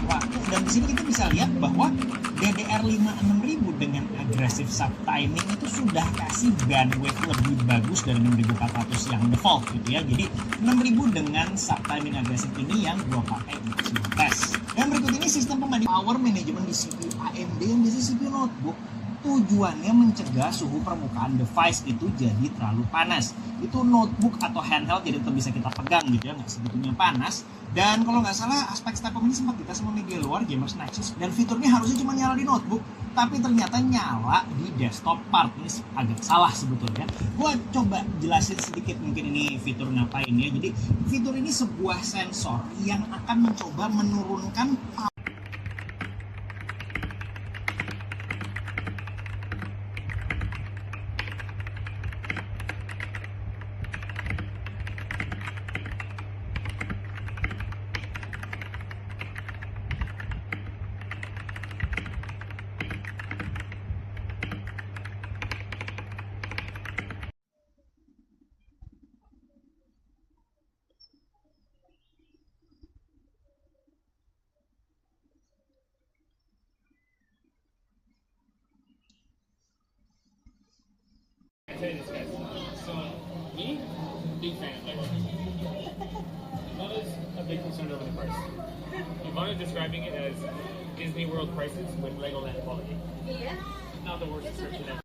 waktu. Dan di sini kita bisa lihat bahwa DDR5 6000 dengan aggressive subtiming itu sudah kasih bandwidth lebih bagus dari 6400 yang default gitu ya. Jadi 6000 dengan subtiming agresif ini yang gua pakai untuk semua tes. Dan berikut ini sistem pembanding power management di CPU AMD yang biasa CPU notebook. Tujuannya mencegah suhu permukaan device itu jadi terlalu panas. Itu notebook atau handheld jadi tetap bisa kita pegang gitu ya, nggak sebetulnya panas. Dan kalau nggak salah aspek step ini sempat dites sama media luar Gamers Nexus. Dan fiturnya harusnya cuma nyala di notebook, tapi ternyata nyala di desktop part. Ini agak salah sebetulnya. Gua coba jelasin sedikit mungkin ini fitur ngapain ya. Jadi fitur ini sebuah sensor yang akan mencoba menurunkan Tell you this, guys. So, me, big fan of Lego. Ivana's a big concern over the price. Ivana's describing it as Disney World prices with Legoland quality. Yeah. Not the worst description ever.